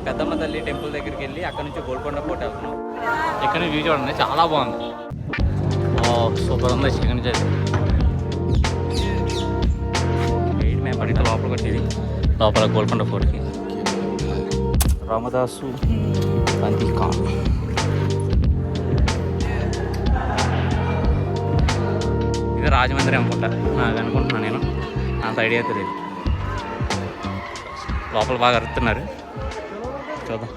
పెద్దమ్మ తల్లి టెంపుల్ దగ్గరికి వెళ్ళి అక్కడ నుంచి గోల్కొండ కోట వెళ్తున్నాం. ఇక్కడ వ్యూ చూడండి, చాలా బాగుంది. సూపర్ ఉంది. చికెన్ నుంచి మేము పడితే లోపల కొట్టేది లోపల గోల్కొండ ఫోర్ట్కి. రామదాసు బందీకా ఇది రాజమండ్రి అనుకుంటా, నాకు అనుకుంటున్నాను నేను, అంత ఐడియా తెలియదు. లోపల బాగా అరుతున్నారు, చూద్దాం.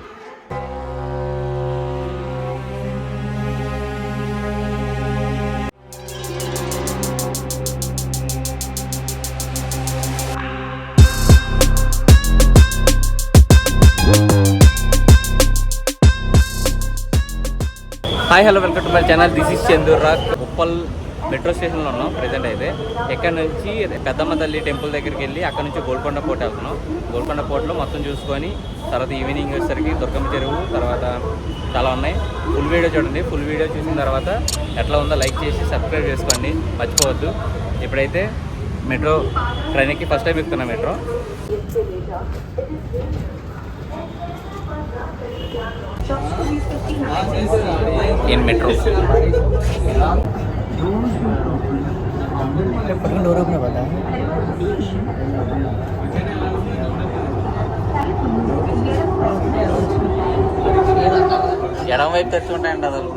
Hi hello, welcome to my channel. This is Chandurag. Uppal metro స్టేషన్లో ఉన్నాం ప్రజెంట్ అయితే. ఇక్కడ నుంచి పెద్దమ్మ తల్లి టెంపుల్ దగ్గరికి వెళ్ళి అక్కడ నుంచి గోల్కొండ కోట వెళ్తున్నాం. గోల్కొండ కోటలో మొత్తం చూసుకొని తర్వాత ఈవినింగ్ వచ్చేసరికి దుర్గమ్మ చెరువు, తర్వాత చాలా ఉన్నాయి. ఫుల్ వీడియో చూడండి. ఫుల్ వీడియో చూసిన తర్వాత ఎట్లా ఉందో లైక్ చేసి సబ్స్క్రైబ్ చేసుకోండి, మర్చిపోవద్దు. ఇప్పుడైతే మెట్రో ట్రైన్ ఎక్కి ఫస్ట్ టైం ఎక్కుతున్నాం మెట్రో. ఇన్ మెట్రో ఎడం వైపు తెచ్చుకుంటాయండి అసలు.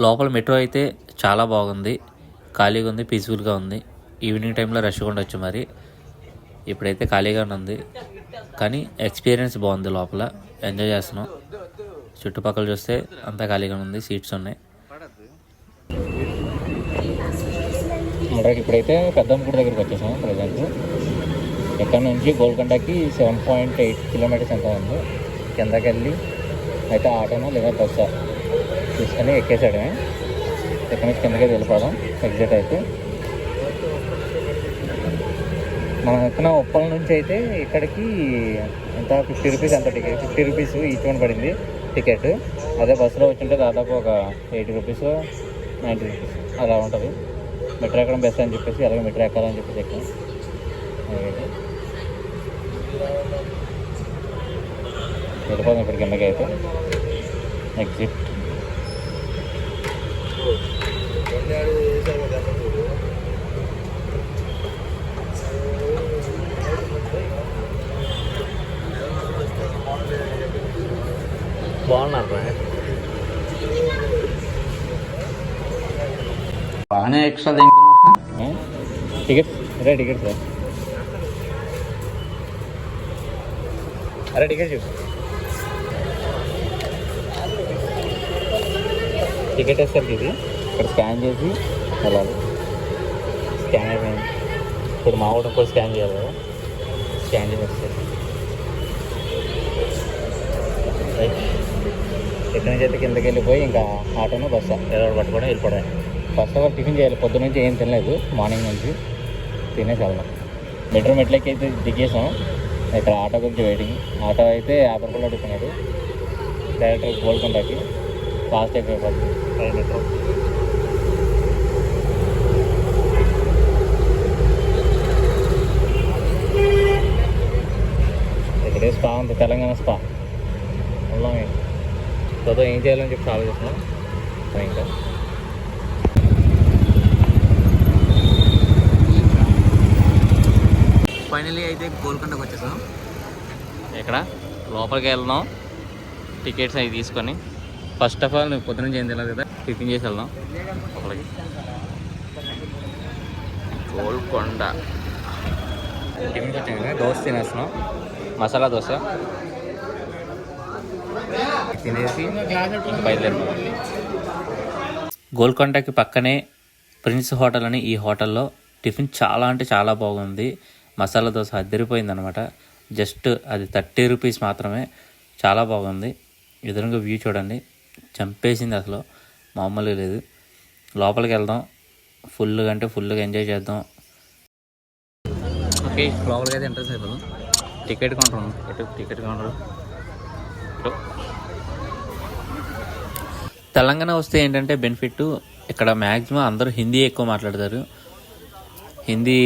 లోపల మెట్రో అయితే చాలా బాగుంది, ఖాళీగా ఉంది, పీస్ఫుల్గా ఉంది. ఈవినింగ్ టైంలో రష్గా ఉండొచ్చు, మరి ఇప్పుడైతే ఖాళీగానే ఉంది. కానీ ఎక్స్పీరియన్స్ బాగుంది, లోపల ఎంజాయ్ చేస్తున్నాం. చుట్టుపక్కల చూస్తే అంతా ఖాళీగా ఉంది, సీట్స్ ఉన్నాయి. ఇప్పుడైతే పెద్దమ్మ గుడి దగ్గరికి వచ్చేసాం ప్రజెంట్. ఇక్కడ నుంచి గోల్కొండకి 7.8 కిలోమీటర్స్ ఎంత ఉంది. కిందకి వెళ్ళి అయితే ఆటోనో లేదా బస్సు తీసుకొని ఎక్కేసాడమే. ఇక్కడ నుంచి కిందకి వెళ్ళిపోదాం. ఎగ్జిట్ అయితే మనం ఎక్కిన ఉప్పల నుంచి అయితే ఇక్కడికి ఎంత 50 రూపీస్ అంత టికెట్. 50 రూపీస్ ఈచ్ వన్ పడింది టికెట్. అదే బస్సులో వచ్చింటే దాదాపు ఒక 80 రూపీస్ 90 రూపీస్ అలా ఉంటుంది. మెట్రో ఎక్కడం బెస్ట్ అని చెప్పేసి అలాగే మెట్రో ఎక్కాలని చెప్పేసి ఎక్కాం. వెళ్ళిపోదాం ఇప్పుడు కిందకి అయితే. ఎగ్జిట్. బాగున్నారు బాగానే. ఎక్స్ట్రా టికెట్స్ అరే టికెట్స్ అరే టికెట్ చూపు. టికెట్ వేస్తారు ఇది. ఇక్కడ స్కాన్ చేసి వెళ్ళాలి. స్కాన్ అయిపోయింది. ఇప్పుడు మా కూడా కూడా స్కాన్ చేయాలి కదా. స్కాన్ చేసి వస్తారు. ఇక్కడ నుంచి అయితే కిందకి వెళ్ళిపోయి ఇంకా ఆటోను బస్సు ఏదో పట్టుకోవడం వెళ్ళిపోవడం. ఫస్ట్ ఆఫ్ ఆల్ టిఫిన్ చేయాలి. పొద్దు నుంచి ఏం తినలేదు, మార్నింగ్ నుంచి తినేసి వెళ్దాం. మెట్లకి అయితే దిగేసాం. ఇక్కడ ఆటో గురించి వెయిటింగ్. ఆటో అయితే 50 రూపాయలు అడుగుతున్నాడు. డైరెక్ట్ గోల్కొండకి ఫాస్ట్ అయిపోతుంది మెట్రో. ఇక్కడే స్పా ఉంది, తెలంగాణ స్పా. వెళ్దాం. చదువు ఏం చేయాలని చెప్పి ఆలోచిస్తున్నాం. ఇంకా ఫైనలీ అయితే గోల్కొండకు వచ్చేసాం. ఇక్కడ లోపలికి వెళ్దాం. టికెట్స్ అవి తీసుకొని ఫస్ట్ ఆఫ్ ఆల్ నువ్వు పొద్దున నుంచి ఏం తెలియదు కదా, టిఫిన్ చేసి వెళ్దాం లోపలికి. గోల్కొండ టిఫిన్కి వచ్చాం కదా, దోశ తినేస్తున్నాం. మసాలా దోశ తినేసి బయలుదేరుతాం. గోల్కొండకి పక్కనే ప్రిన్స్ హోటల్ అని, ఈ హోటల్లో టిఫిన్ చాలా అంటే చాలా బాగుంది. మసాలా దోశ అద్దరిపోయింది అనమాట. జస్ట్ అది 30 రూపీస్ మాత్రమే. చాలా బాగుంది. ఎదురుగా వ్యూ చూడండి, చంపేసింది అసలు, మామూలుగా లేదు. లోపలికి వెళ్దాం, ఫుల్గా అంటే ఫుల్గా ఎంజాయ్ చేద్దాం. ఓకే, లోపలికి అయితే ఎంట్రెన్స్ అయిపోదాం. టికెట్ కౌంటర్ ఉంది. Ticket counter. తెలంగాణ వస్తే ఏంటంటే బెనిఫిట్, ఇక్కడ మ్యాక్సిమం అందరూ హిందీ ఎక్కువ మాట్లాడతారు. హిందీ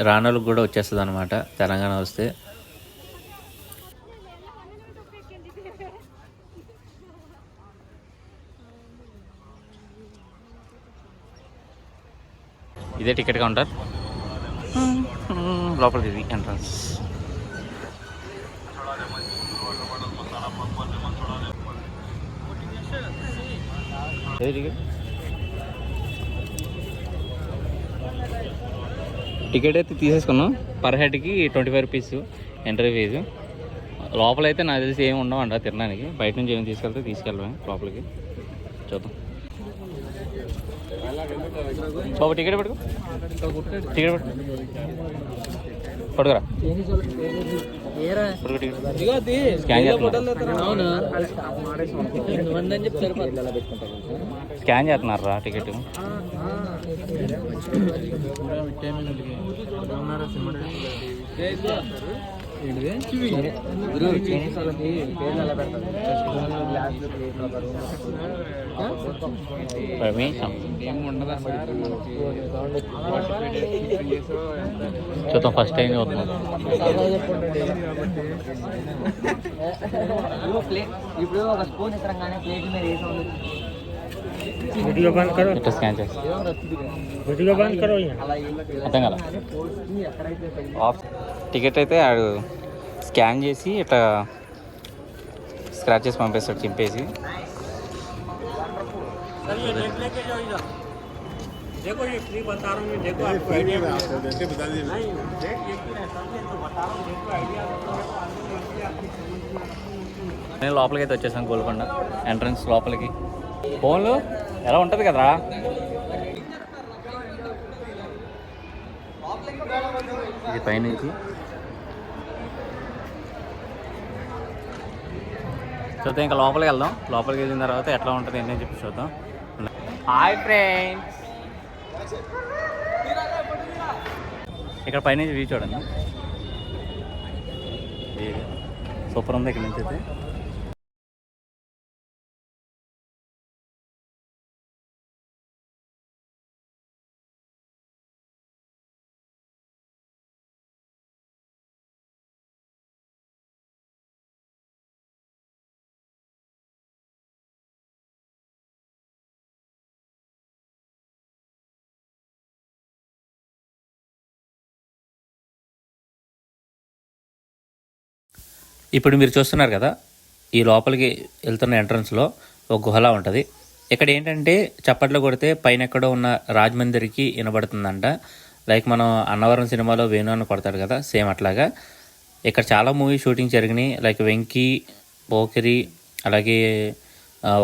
రానోళ్ళకి కూడా వచ్చేస్తుంది అనమాట తెలంగాణ వస్తే. ఇదే టికెట్ కౌంటర్. లోపలికి ఇది ఎంట్రన్స్. టికెట్ అయితే తీసేసుకున్నాం. పర్ హెడ్కి 25 రూపీస్ ఎంట్రీ ఫీజు. లోపలైతే నాకు తెలిసి ఏమి ఉండవంట తినడానికి. బయట నుంచి ఏమి తీసుకెళ్ళమే లోపలికి. చూద్దాం. బాబు టికెట్ పట్టుకో, టికెట్ పట్టుకురా. స్కాన్ చేస్తున్నారా టికెట్? చూద్దాం. ఫస్ట్ టైం చూద్దాం. ఇప్పుడు ఒక స్పూన్ ఇస్తారంగానే ప్లేట్ మీద వేసి वीडियो बंद करो, ఇట్లా స్కాన్ చేస్తా. वीडियो बंद करो। అర్థం కదా. టికెట్ అయితే ఆడు స్కాన్ చేసి ఇట్లా స్క్రాచ్ చేసి పంపిస్తాడు చింపేసి. देखो ये फ्री बता रहा हूँ, देखो आपको आइडिया बता दीजिए। नहीं डेट एक ही रहता है तो बता रहा हूँ, देखो आइडिया। నేను లోపలికి అయితే వచ్చేసాను. గోల్కొండ ఎంట్రన్స్ లోపలికి. ఫోన్లు ఎలా ఉంటుంది కదరా. ఇది పైనుంచి చూద్దాం. ఇంకా లోపలికి వెళ్దాం. లోపలికి వెళ్ళిన తర్వాత ఎట్లా ఉంటుంది ఏంటని చెప్పి చూద్దాం. హాయ్ ఫ్రెండ్స్, ఇక్కడ పైనుంచి వ్యూ చూడండి. సూపర్ ఉంది ఇక్కడ నుంచి అయితే. ఇప్పుడు మీరు చూస్తున్నారు కదా, ఈ లోపలికి వెళ్తున్న ఎంట్రన్స్లో ఒక గుహలా ఉంటుంది. ఇక్కడ ఏంటంటే చప్పట్లు కొడితే పైన ఎక్కడో ఉన్న రాజమందిరికి వినబడుతుందంట. లైక్ మనం అన్నవరం సినిమాలో వేణు అని కొడతాడు కదా, సేమ్ అట్లాగా. ఇక్కడ చాలా మూవీ షూటింగ్ జరిగినాయి. లైక్ వెంకీ, పోకిరి, అలాగే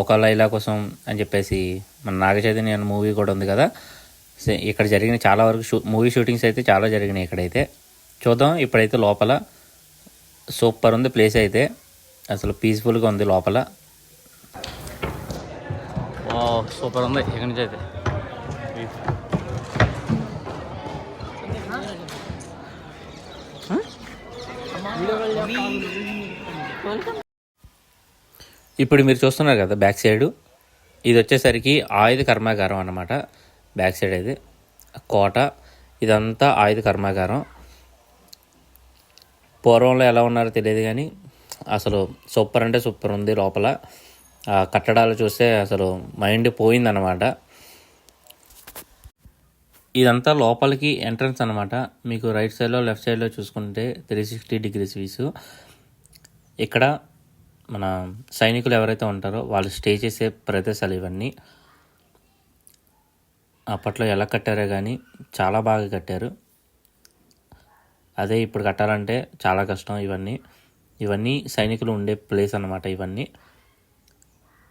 ఒక లైలా కోసం అని చెప్పేసి మన నాగచైతన్య మూవీ కూడా ఉంది కదా. ఇక్కడ జరిగిన చాలా వరకు మూవీ షూటింగ్స్ అయితే చాలా జరిగినాయి ఇక్కడైతే. చూద్దాం. ఇప్పుడైతే లోపల సూపర్ ఉంది ప్లేస్ అయితే. అసలు పీస్ఫుల్గా ఉంది లోపల. సూపర్ ఉంది ఇక్కడి నుంచి అయితే. ఇప్పుడు మీరు చూస్తున్నారు కదా బ్యాక్ సైడ్, ఇది వచ్చేసరికి ఆయుధ కర్మాగారం అన్నమాట. బ్యాక్ సైడ్ అయితే కోట, ఇదంతా ఆయుధ కర్మాగారం. పూర్వంలో ఎలా ఉన్నారో తెలియదు కానీ అసలు సూపర్ అంటే సూపర్ ఉంది లోపల. కట్టడాలు చూస్తే అసలు మైండ్ పోయిందన్నమాట. ఇదంతా లోపలికి ఎంట్రన్స్ అనమాట. మీకు రైట్ సైడ్లో లెఫ్ట్ సైడ్లో చూసుకుంటే 360 డిగ్రీస్ వ్యూస్. ఇక్కడ మన సైనికులు ఎవరైతే ఉంటారో వాళ్ళు స్టే చేసే ప్రదేశాలు ఇవన్నీ. అప్పట్లో ఎలా కట్టారో కానీ చాలా బాగా కట్టారు. అదే ఇప్పుడు కట్టాలంటే చాలా కష్టం. ఇవన్నీ సైనికులు ఉండే ప్లేస్ అన్నమాట. ఇవన్నీ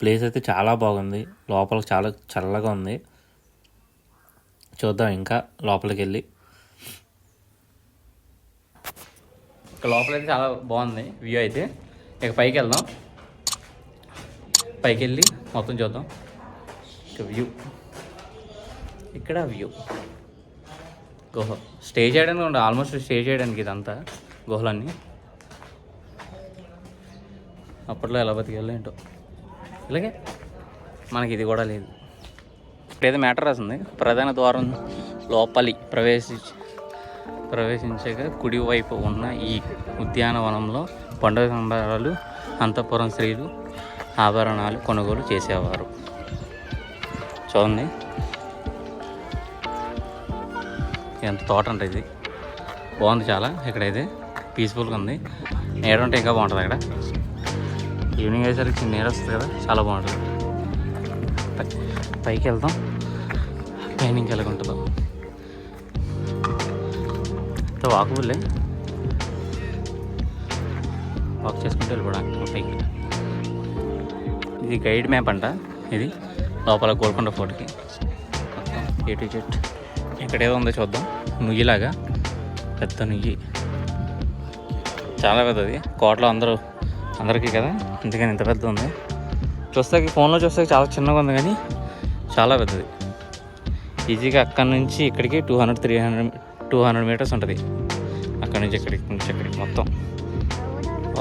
ప్లేస్ అయితే చాలా బాగుంది. లోపల చాలా చల్లగా ఉంది. చూద్దాం ఇంకా లోపలికి వెళ్ళి. లోపలైతే చాలా బాగుంది వ్యూ అయితే. ఇక పైకి వెళ్దాం. పైకి వెళ్ళి మొత్తం చూద్దాం. ఇక వ్యూ, ఇక్కడ వ్యూ గుహ. స్టే చేయడానికి ఉండే, ఆల్మోస్ట్ స్టే చేయడానికి ఇదంతా గుహలన్నీ. అప్పట్లో ఎలా బతికేళ్ళో ఏంటో. ఇలాగే మనకి ఇది కూడా లేదు. ఇప్పుడేదో మ్యాటర్ రాసింది. ప్రధాన ద్వారం లోపలి ప్రవేశించగా కుడివైపు ఉన్న ఈ ఉద్యానవనంలో పండుగ సంబరాలు, అంతఃపురం స్త్రీలు ఆభరణాలు కొనుగోలు చేసేవారు. చూడండి. ఎంత తోట అంటే ఇది బాగుంది చాలా. ఇక్కడైతే పీస్ఫుల్గా ఉంది. నీడ ఉంటే ఇంకా బాగుంటుంది. అక్కడ ఈవినింగ్ అయ్యేసరికి నీడ వస్తుంది కదా, చాలా బాగుంటుంది. పైకి వెళ్తాం, పైన ఇంకా ఎలాగ ఉంటుందో. వాకబుల్లే, వాక్ చేసుకుంటూ వెళ్ళిపోవడానికి పైకి. ఇది గైడ్ మ్యాప్ అంట. ఇది లోపల గోల్కొండ ఫోర్ట్కి ఏ టు జెడ్. ఇక్కడ ఏదో ఉందో చూద్దాం. నుయ్యిలాగా పెద్ద నుయ్యి, చాలా పెద్దది. కోటలో అందరికీ కదా, అందుకని ఇంత పెద్ద ఉంది. చూస్తాకి ఫోన్లో చూస్తే చాలా చిన్నగా ఉంది, కానీ చాలా పెద్దది. ఈజీగా అక్కడి నుంచి ఇక్కడికి 200 మీటర్స్ ఉంటుంది. అక్కడి నుంచి ఇక్కడికి మొత్తం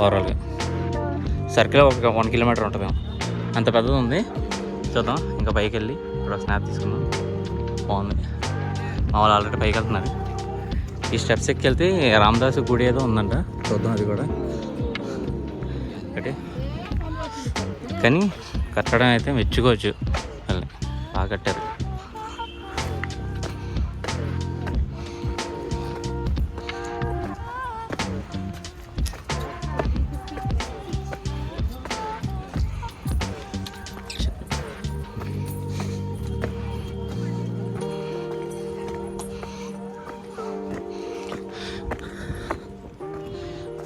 ఓవరాల్గా సర్కిల్ ఒక 1 కిలోమీటర్ ఉంటుంది. అంత పెద్దది ఉంది. చూద్దాం ఇంకా పైకి వెళ్ళి ఇక్కడ స్నాప్ తీసుకుందాం. బాగుంది. మా వాళ్ళు ఆల్రెడీ పైకి వెళ్తున్నారు. ఈ స్టెప్స్ ఎక్కి వెళ్తే రామదాసు గుడి ఏదో ఉందంట, చూద్దాం అది కూడా. ఒకటి కానీ కట్టడం అయితే మెచ్చుకోవచ్చు, బాగా కట్టారు.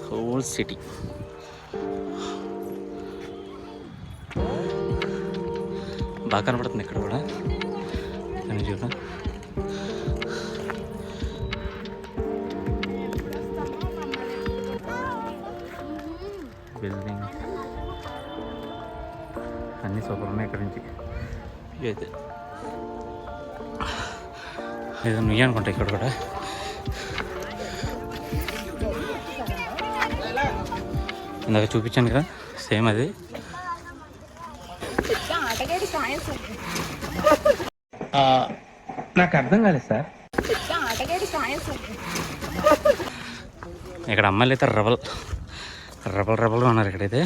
హోల్ సిటీ బాగా కనపడుతుంది. ఇక్కడ కూడా అని చూద్దాం. బిల్డింగ్ అన్నీ సూపర్ ఉన్నాయి. ఇక్కడ నుంచి అయితే ఏదో నుయ్యి అనుకుంటా. ఇక్కడ కూడా ఇందాక చూపించాను కదా, సేమ్ అది. నాకు అర్థం కాలేదు సార్. ఇక్కడ అమ్మాయిలు అయితే రబల్ ఉన్నారు. ఇక్కడైతే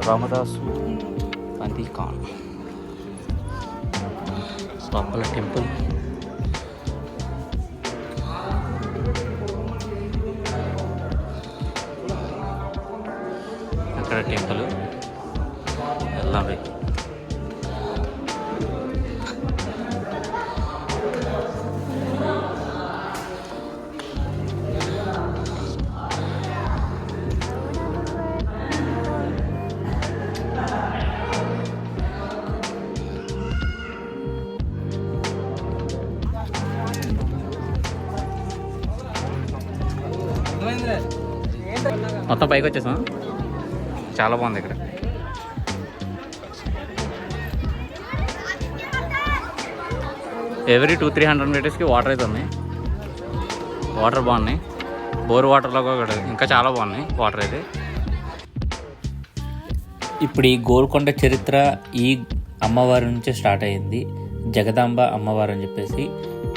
రామదాసు గాంధీ ఖాన్ లోపల టెంపుల్. అక్కడ టెంపుల్ వెళ్దాం. మొత్తం పైకి వచ్చేసాం. చాలా బాగుంది ఇక్కడ. ఎవ్రీ 200-300 మీటర్స్కి వాటర్ అయితే ఉన్నాయి. వాటర్ బాగున్నాయి. బోర్ వాటర్లో కూడా ఇంకా చాలా బాగున్నాయి వాటర్ అయితే. ఇప్పుడు ఈ గోల్కొండ చరిత్ర ఈ అమ్మవారి నుంచే స్టార్ట్ అయ్యింది. జగదాంబ అమ్మవారు అని చెప్పేసి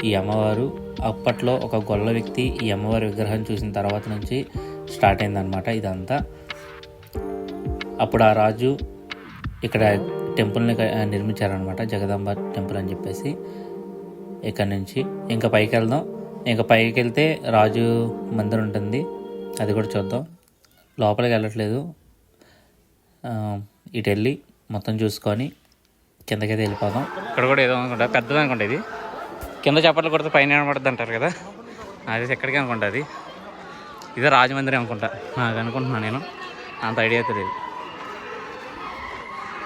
ఈ అమ్మవారు అప్పట్లో ఒక గొల్ల వ్యక్తి ఈ అమ్మవారి విగ్రహం చూసిన తర్వాత నుంచి స్టార్ట్ అయిందనమాట ఇదంతా. అప్పుడు ఆ రాజు ఇక్కడ టెంపుల్ని నిర్మించారనమాట, జగదాంబ టెంపుల్ అని చెప్పేసి. ఇక్కడ నుంచి ఇంకా పైకి వెళ్దాం. ఇంకా పైకి వెళ్తే రాజు మందిరం ఉంటుంది, అది కూడా చూద్దాం. లోపలికి వెళ్ళట్లేదు, ఇటు వెళ్ళి మొత్తం చూసుకొని కిందకైతే వెళ్ళిపోదాం. ఇక్కడ కూడా ఏదో అనుకుంటా, పెద్దది అనుకుంటా ఇది. కింద చప్పట్లు కొడితే పైన పడుతుంది అంటారు కదా, అది ఎక్కడికి అనుకుంటా. అది ఇదే రాజమందిరం అనుకుంటా, అది అనుకుంటున్నాను నేను, అంత ఐడియా అయితే లేదు.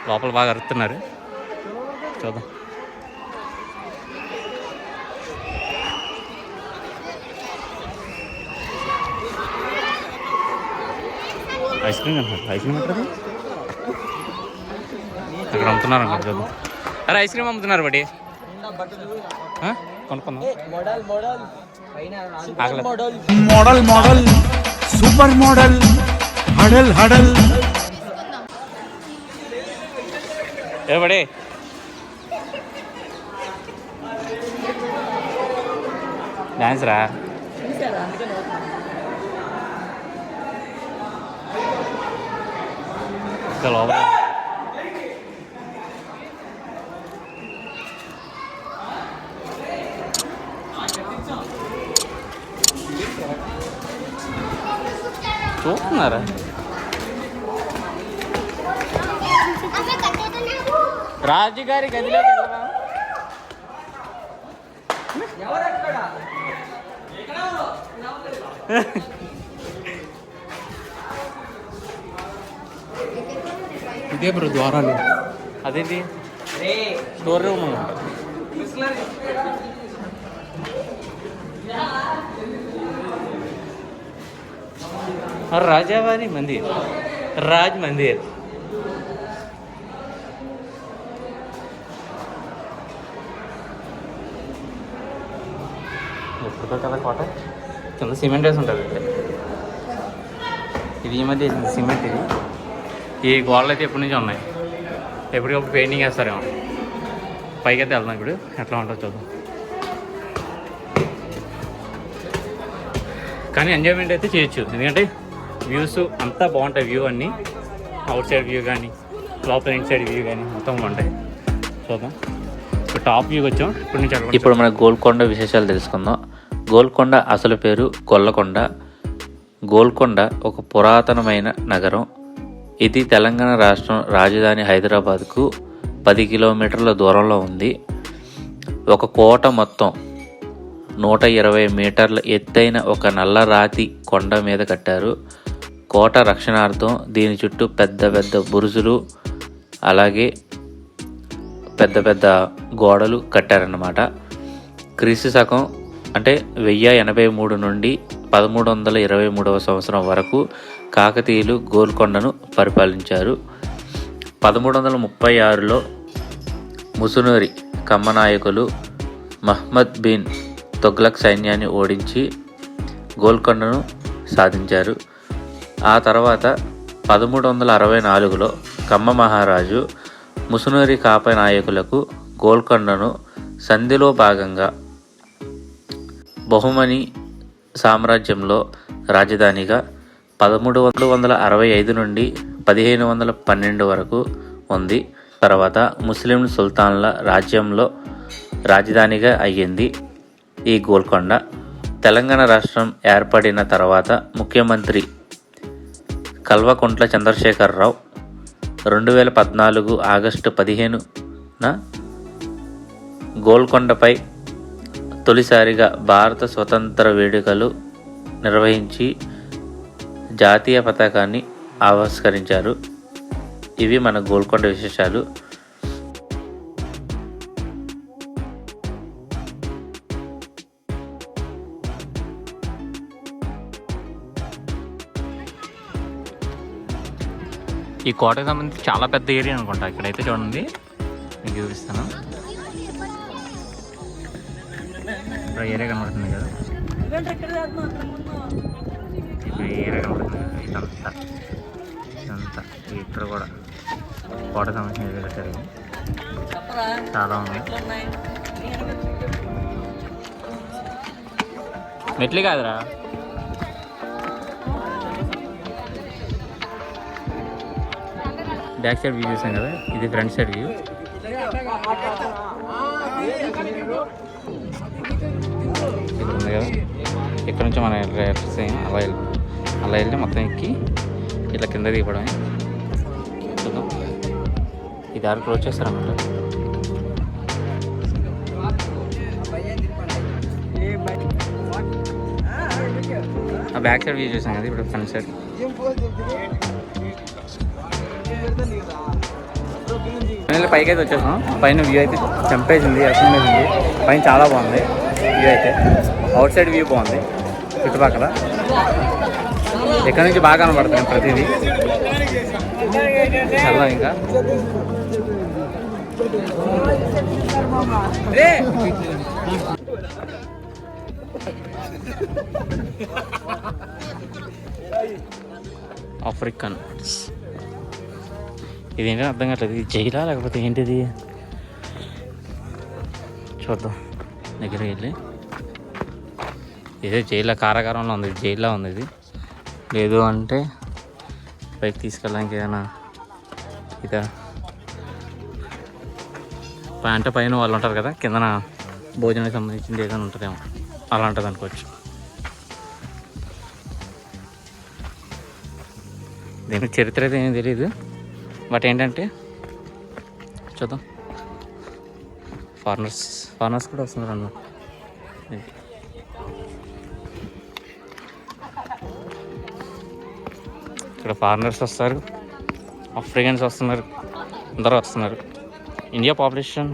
లోపల బాగా అరుస్తున్నారు, చూద్దాం. ఐస్ క్రీమ్ అంటారు, ఐస్ క్రీమ్ అంటారు అక్కడ అమ్ముతున్నారు అనుకుంటా, చూద్దాం. అరే ఐస్ క్రీమ్ అమ్ముతున్నారు బట్టి కొనుక్కుందాం. మోడల్ మోడల్ సూపర్ మోడల్ హడల్ హడల్ ఎవడే డాన్స్ రా ఇంకా లోపల చూస్తున్నారా రాజుగారి గదిలోకి వెళ్ళవా ఇదే బ్రో ద్వారాలు. అదేంటి స్టోర్ రూమ్ రాజావారి మందిర్ రాజ్ మందిర్ ఎప్పుడుతో కదా కోట కింద సిమెంట్ వేసి ఉంటుంది ఇది ఈ మధ్య వేసింది సిమెంట్ ఇది ఈ గోడలు అయితే ఎప్పటి నుంచి ఉన్నాయి ఎప్పటికప్పుడు పెయింటింగ్ వేస్తారేమో పైకి అయితే వెళ్దాం ఇప్పుడు ఎట్లా ఉంటుందో చూద్దాం కానీ ఎంజాయ్మెంట్ అయితే చేయొచ్చు ఎందుకంటే వ్యూస్ అంతా బాగుంటాయి వ్యూ అన్నీ అవుట్ సైడ్ వ్యూ కానీ లోపల ఇన్ సైడ్ వ్యూ కానీ మొత్తం బాగుంటాయి చూద్దాం ఇప్పుడు టాప్ వ్యూకి వచ్చాం ఇప్పుడు నుంచి ఇప్పుడు మన గోల్కొండ విశేషాలు తెలుసుకుందాం. గోల్కొండ అసలు పేరు గొల్లకొండ. గోల్కొండ ఒక పురాతనమైన నగరం. ఇది తెలంగాణ రాష్ట్రం రాజధాని హైదరాబాద్కు 10 కిలోమీటర్ల దూరంలో ఉంది. ఒక కోట మొత్తం 120 మీటర్ల ఎత్తైన ఒక నల్లరాతి కొండ మీద కట్టారు. కోట రక్షణార్థం దీని చుట్టూ పెద్ద పెద్ద బురుజులు అలాగే పెద్ద పెద్ద గోడలు కట్టారన్నమాట. క్రీస్తు శకం అంటే 1083 నుండి 1323 సంవత్సరం వరకు కాకతీయులు గోల్కొండను పరిపాలించారు. 1336లో ముసునూరి కమ్మనాయకులు మహ్మద్ బిన్ తుగ్లక్ సైన్యాన్ని ఓడించి గోల్కొండను సాధించారు. ఆ తర్వాత 1364లో కమ్మ మహారాజు ముసునూరి కాప నాయకులకు గోల్కొండను సంధిలో భాగంగా బహుమని సామ్రాజ్యంలో రాజధానిగా 1365 నుండి 1512 వరకు ఉంది. తర్వాత ముస్లిం సుల్తాన్ల రాజ్యంలో రాజధానిగా అయ్యింది ఈ గోల్కొండ. తెలంగాణ రాష్ట్రం ఏర్పడిన తర్వాత ముఖ్యమంత్రి కల్వకుంట్ల చంద్రశేఖరరావు 2014 ఆగస్టు 15న గోల్కొండపై తొలిసారిగా భారత స్వతంత్ర వేడుకలు నిర్వహించి జాతీయ పతాకాన్ని ఆవిష్కరించారు. ఇవి మన గోల్కొండ విశేషాలు. ఈ కోటకు సంబంధించి చాలా పెద్ద ఏరియా అనుకుంటా. ఇక్కడైతే చూడండి మీకు చూపిస్తాను. ఇప్పుడు ఏరియా కనబడుతుంది కదా, ఇప్పుడు ఈ ఏరియా కనబడుతుంది కదా, ఇదంతా ఇక్కడ కూడా కోటకు సంబంధించిన ఏరియా కట్టారు. చాలా ఉన్నాయి. మెట్లు కాదురా, బ్యాక్ సైడ్ వ్యూ చూసాం కదా, ఇది ఫ్రంట్ సైడ్ వ్యూ. ఇక్కడ ఉంది కదా, ఇక్కడ నుంచి మనం అలా వెళ్ళి మొత్తం ఎక్కి ఇట్లా కింద దిగడమే. చూద్దాం, ఈ దారి క్లోజ్ చేస్తారన్నమాట. ఆ బ్యాక్ సైడ్ వ్యూ చూసాం కదా, ఇప్పుడు ఫ్రంట్ సైడ్. పైకి అయితే వచ్చేసాం. పైన వ్యూ అయితే చంపేసింది, అసలు పైన చాలా బాగుంది వ్యూ అయితే. అవుట్ సైడ్ వ్యూ బాగుంది, చుట్టుపక్కల ఇక్కడ నుంచి బాగా కనబడుతుంది ప్రతిదీ. చాలా ఇంకా ఆఫ్రికన్. ఇదేంటో అర్థం కావట్లేదు, ఇది జైలా లేకపోతే ఏంటిది చూద్దాం దగ్గరికి వెళ్ళి. ఇదే జైల్లో కారాగారంలో ఉంది, జైల్లో ఉంది ఇది. లేదు అంటే పైకి తీసుకెళ్ళడానికి ఏదైనా ఇదా అంటే పైన వాళ్ళు ఉంటారు కదా, కిందన భోజనానికి సంబంధించింది ఏదైనా ఉంటుందేమో, అలా ఉంటుంది అనుకోవచ్చు. దీనికి చరిత్ర అయితే ఏమీ తెలియదు, బట్ ఏంటంటే చూద్దాం. ఫారినర్స్ కూడా వస్తున్నారు అన్నమాట. ఇక్కడ ఫారినర్స్ వస్తారు, ఆఫ్రికన్స్ వస్తున్నారు, అందరూ వస్తున్నారు. ఇండియా పాపులేషన్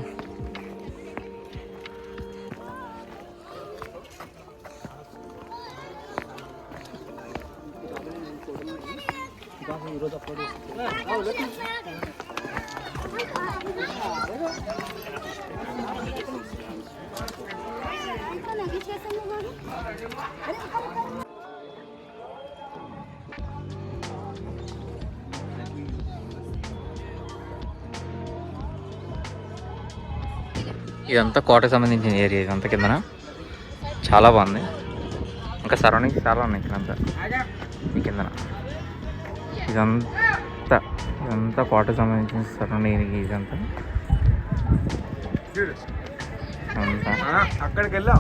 ఇదంతా కోటకు సంబంధించిన ఏరియా. ఇదంతా కిందన చాలా బాగుంది. ఇంకా సరౌండింగ్స్ చాలా ఉన్నాయి ఇక్కడంతా. ఈ కిందన ఇదంతా కోటకు సంబంధించిన సరౌండింగ్. ఇదంతా అక్కడికి వెళ్ళాం.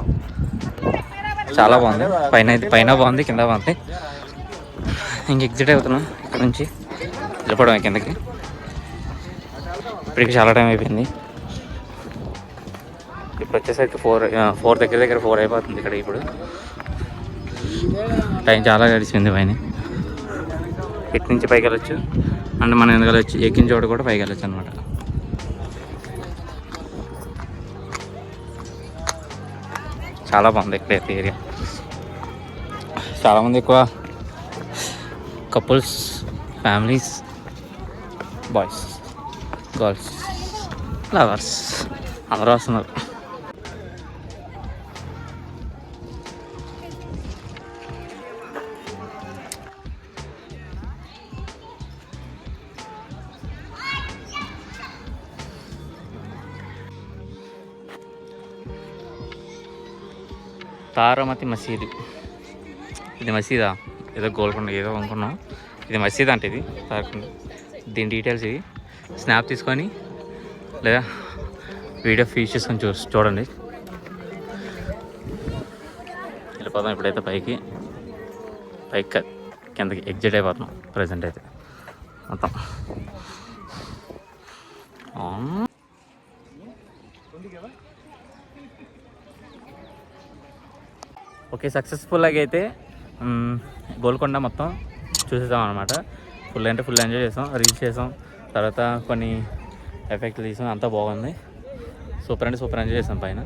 చాలా బాగుంది. పైన బాగుంది, కింద బాగుంది. ఇంక ఎగ్జిట్ అవుతున్నాం ఇక్కడ నుంచి, వెళ్ళిపోవడం కిందకి. ఇప్పటికి చాలా టైం అయిపోయింది. ఇప్పుడు వచ్చేసరికి 4 దగ్గర 4 అయిపోతుంది ఇక్కడ. ఇప్పుడు టైం చాలా గడిచింది. పైన ఇటు నుంచి పైకి వెళ్ళొచ్చు, అంటే మనం ఎందుకు వెళ్ళొచ్చు, ఎక్కిన చోటు కూడా పైకి వెళ్ళొచ్చు అనమాట. చాలా బాగుంది ఇక్కడైతే ఏరియా. చాలామంది ఎక్కువ couples, families, boys, girls, lovers అందరూ వస్తున్నారు. తారామతి మసీదు. ఇది మసీదా ఏదో గోల్కొండ ఏదో అనుకున్నాం. ఇది మసీద్ అంటే ఇది తారకొండ. దీని డీటెయిల్స్ ఇవి. స్నాప్ తీసుకొని లేదా వీడియో ఫీచ్ చేసుకొని చూడండి. వెళ్ళిపోదాం ఇప్పుడైతే పైకి కిందకి ఎగ్జిట్ అయిపోతున్నాం ప్రజెంట్ అయితే మొత్తం. ఓకే, సక్సెస్ఫుల్గా అయితే గోల్కొండ మొత్తం చూసేసాం అనమాట. ఫుల్ ఎంజాయ్ చేసాం, రీల్స్ చేసాం, తర్వాత కొన్ని ఎఫెక్ట్లు తీసాం. అంతా బాగుంది. సూపర్ ఎంజాయ్ చేసాం పైన.